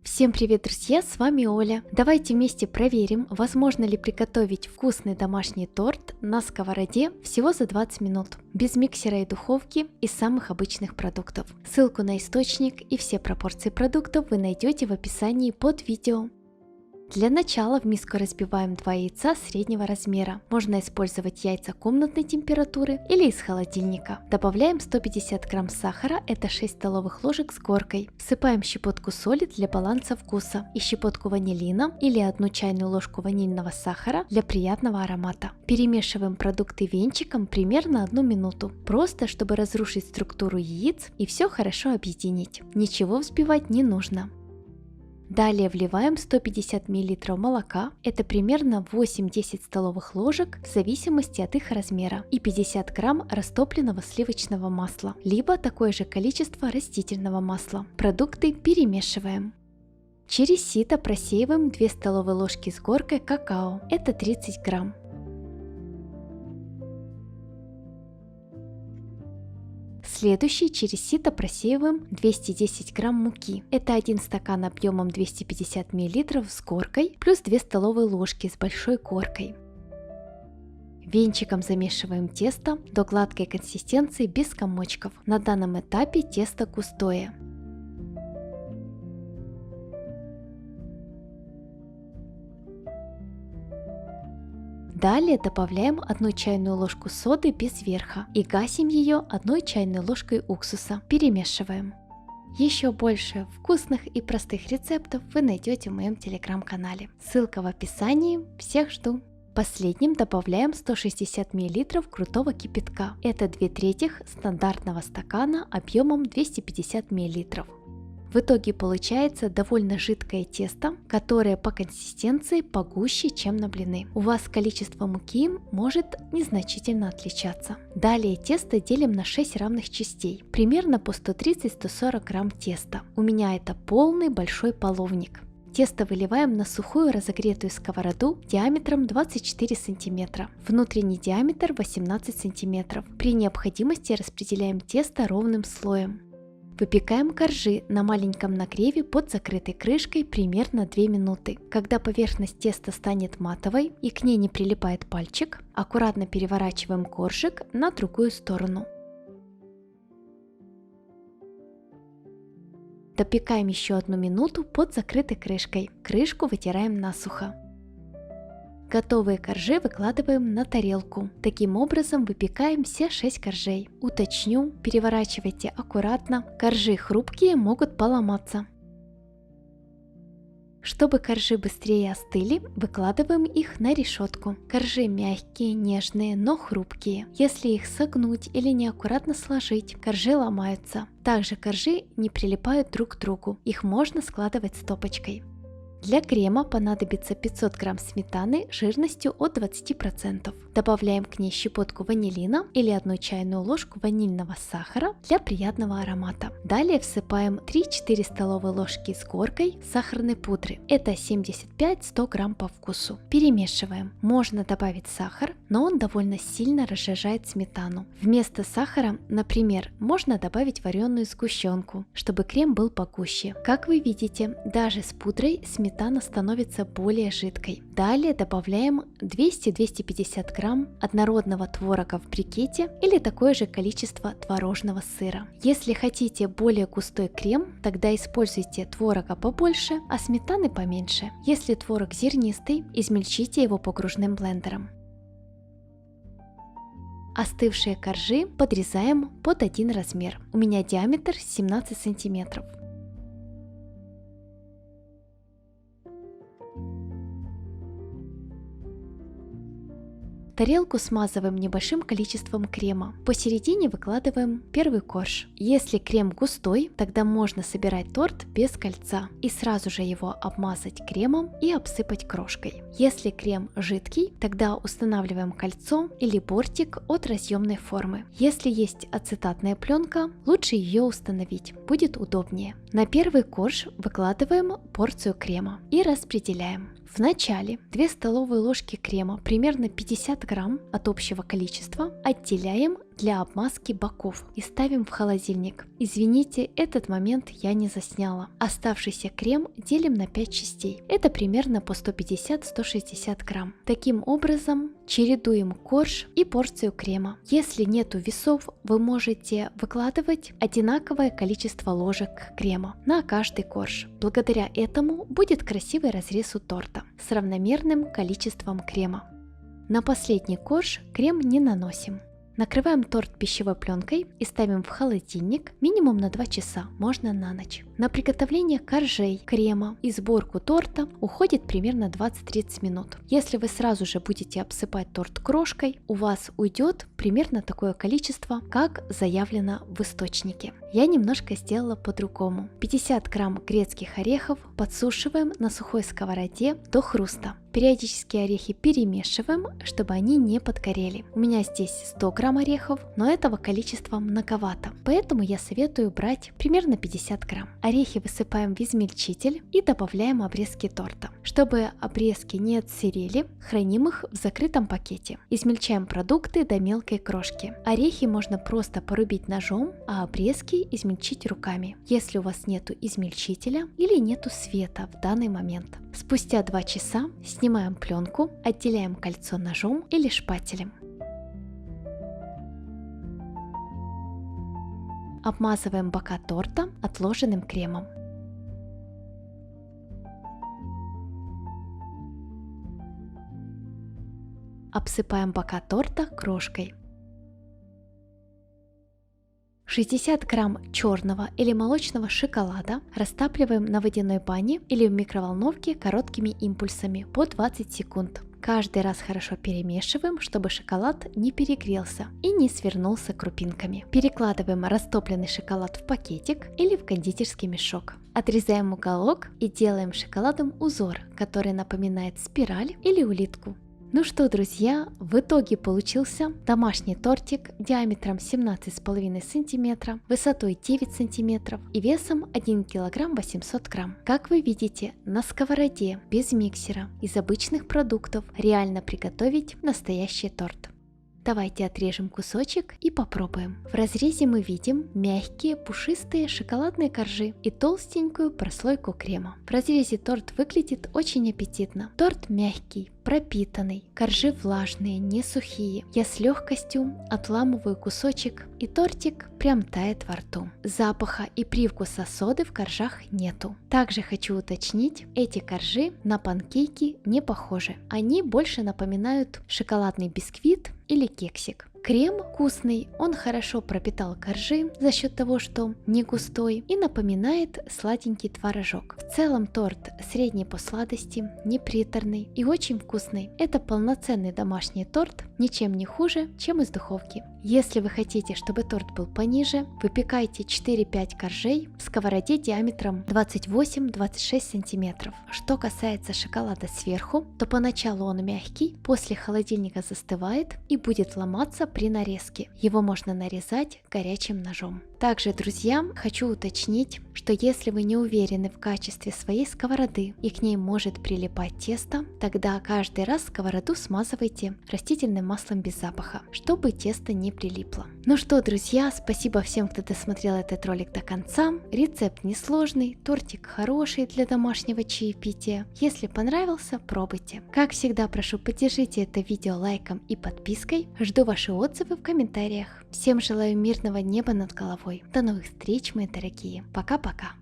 Всем привет, друзья! С вами Оля. Давайте вместе проверим, возможно ли приготовить вкусный домашний торт на сковороде всего за 20 минут, без миксера и духовки, из самых обычных продуктов. Ссылку на источник и все пропорции продуктов вы найдете в описании под видео. Для начала в миску разбиваем 2 яйца среднего размера. Можно использовать яйца комнатной температуры или из холодильника. Добавляем 150 грамм сахара, это 6 столовых ложек с горкой. Всыпаем щепотку соли для баланса вкуса и щепотку ванилина или 1 чайную ложку ванильного сахара для приятного аромата. Перемешиваем продукты венчиком примерно 1 минуту, просто чтобы разрушить структуру яиц и все хорошо объединить. Ничего взбивать не нужно. Далее вливаем 150 мл молока, это примерно 8-10 столовых ложек в зависимости от их размера, и 50 грамм растопленного сливочного масла, либо такое же количество растительного масла. Продукты перемешиваем. Через сито просеиваем 2 столовые ложки с горкой какао, это 30 грамм. Следующий через сито просеиваем 210 грамм муки. Это 1 стакан объемом 250 мл с горкой, плюс 2 столовые ложки с большой горкой. Венчиком замешиваем тесто до гладкой консистенции без комочков. На данном этапе тесто густое. Далее добавляем 1 чайную ложку соды без верха и гасим ее 1 чайной ложкой уксуса. Перемешиваем. Еще больше вкусных и простых рецептов вы найдете в моем телеграм-канале. Ссылка в описании. Всех жду! Последним добавляем 160 мл крутого кипятка. Это 2/3 стандартного стакана объемом 250 мл. В итоге получается довольно жидкое тесто, которое по консистенции погуще, чем на блины. У вас количество муки может незначительно отличаться. Далее тесто делим на 6 равных частей, примерно по 130-140 грамм теста. У меня это полный большой половник. Тесто выливаем на сухую разогретую сковороду диаметром 24 см, внутренний диаметр 18 см. При необходимости распределяем тесто ровным слоем. Выпекаем коржи на маленьком нагреве под закрытой крышкой примерно 2 минуты. Когда поверхность теста станет матовой и к ней не прилипает пальчик, аккуратно переворачиваем коржик на другую сторону. Допекаем еще 1 минуту под закрытой крышкой. Крышку вытираем насухо. Готовые коржи выкладываем на тарелку. Таким образом выпекаем все 6 коржей. Уточню, переворачивайте аккуратно, коржи хрупкие, могут поломаться. Чтобы коржи быстрее остыли, выкладываем их на решетку. Коржи мягкие, нежные, но хрупкие. Если их согнуть или неаккуратно сложить, коржи ломаются. Также коржи не прилипают друг к другу, их можно складывать стопочкой. Для крема понадобится 500 грамм сметаны жирностью от 20%. Добавляем к ней щепотку ванилина или 1 чайную ложку ванильного сахара для приятного аромата. Далее всыпаем 3-4 столовые ложки с горкой сахарной пудры. Это 75-100 грамм по вкусу. Перемешиваем. Можно добавить сахар, но он довольно сильно разжижает сметану. Вместо сахара, например, можно добавить вареную сгущенку, чтобы крем был погуще. Как вы видите, даже с пудрой сметана становится более жидкой. Далее добавляем 200-250 грамм однородного творога в брикете или такое же количество творожного сыра. Если хотите более густой крем, тогда используйте творога побольше, а сметаны поменьше. Если творог зернистый, измельчите его погружным блендером. Остывшие коржи подрезаем под один размер. У меня диаметр 17 см. Тарелку смазываем небольшим количеством крема. Посередине выкладываем первый корж. Если крем густой, тогда можно собирать торт без кольца и сразу же его обмазать кремом и обсыпать крошкой. Если крем жидкий, тогда устанавливаем кольцо или бортик от разъемной формы. Если есть ацетатная пленка, лучше ее установить, будет удобнее. На первый корж выкладываем порцию крема и распределяем. Вначале 2 столовые ложки крема, примерно 50 грамм от общего количества, отделяем для обмазки боков и ставим в холодильник. Извините, этот момент я не засняла. Оставшийся крем делим на 5 частей. Это примерно по 150-160 грамм. Таким образом чередуем корж и порцию крема. Если нету весов, вы можете выкладывать одинаковое количество ложек крема на каждый корж. Благодаря этому будет красивый разрез у торта с равномерным количеством крема. На последний корж крем не наносим. Накрываем торт пищевой пленкой и ставим в холодильник минимум на 2 часа, можно на ночь. На приготовление коржей, крема и сборку торта уходит примерно 20-30 минут. Если вы сразу же будете обсыпать торт крошкой, у вас уйдет примерно такое количество, как заявлено в источнике. Я немножко сделала по-другому. 50 грамм грецких орехов подсушиваем на сухой сковороде до хруста. Периодически орехи перемешиваем, чтобы они не подгорели. У меня здесь 100 грамм орехов, но этого количества многовато, поэтому я советую брать примерно 50 грамм. Орехи высыпаем в измельчитель и добавляем обрезки торта. Чтобы обрезки не отсырели, храним их в закрытом пакете. Измельчаем продукты до мелкой крошки. Орехи можно просто порубить ножом, а обрезки измельчить руками, если у вас нету измельчителя или нету света в данный момент. Спустя 2 часа снимаем пленку, отделяем кольцо ножом или шпателем. Обмазываем бока торта отложенным кремом. Обсыпаем бока торта крошкой. 60 грамм черного или молочного шоколада растапливаем на водяной бане или в микроволновке короткими импульсами по 20 секунд. Каждый раз хорошо перемешиваем, чтобы шоколад не перегрелся и не свернулся крупинками. Перекладываем растопленный шоколад в пакетик или в кондитерский мешок. Отрезаем уголок и делаем шоколадом узор, который напоминает спираль или улитку. Ну что, друзья, в итоге получился домашний тортик диаметром 17,5 см, высотой 9 см и весом 1 кг 800 грамм. Как вы видите, на сковороде без миксера из обычных продуктов реально приготовить настоящий торт. Давайте отрежем кусочек и попробуем. В разрезе мы видим мягкие пушистые шоколадные коржи и толстенькую прослойку крема. В разрезе торт выглядит очень аппетитно. Торт мягкий, пропитанный, коржи влажные, не сухие. Я с легкостью отламываю кусочек, и тортик прям тает во рту. Запаха и привкуса соды в коржах нету. Также хочу уточнить, эти коржи на панкейки не похожи. Они больше напоминают шоколадный бисквит или кексик. Крем вкусный, он хорошо пропитал коржи за счет того, что не густой и напоминает сладенький творожок. В целом торт средний по сладости, не приторный и очень вкусный. Это полноценный домашний торт, ничем не хуже, чем из духовки. Если вы хотите, чтобы торт был пониже, выпекайте 4-5 коржей в сковороде диаметром 28-26 см. Что касается шоколада сверху, то поначалу он мягкий, после холодильника застывает и будет ломаться при нарезке. Его можно нарезать горячим ножом. Также, друзья, хочу уточнить, что если вы не уверены в качестве своей сковороды и к ней может прилипать тесто, тогда каждый раз сковороду смазывайте растительным маслом без запаха, чтобы тесто не прилипло. Ну что, друзья, спасибо всем, кто досмотрел этот ролик до конца. Рецепт несложный, тортик хороший для домашнего чаепития. Если понравился, пробуйте. Как всегда, прошу, поддержите это видео лайком и подпиской. Жду ваши отзывы в комментариях. Всем желаю мирного неба над головой. До новых встреч, мои дорогие. Пока-пока.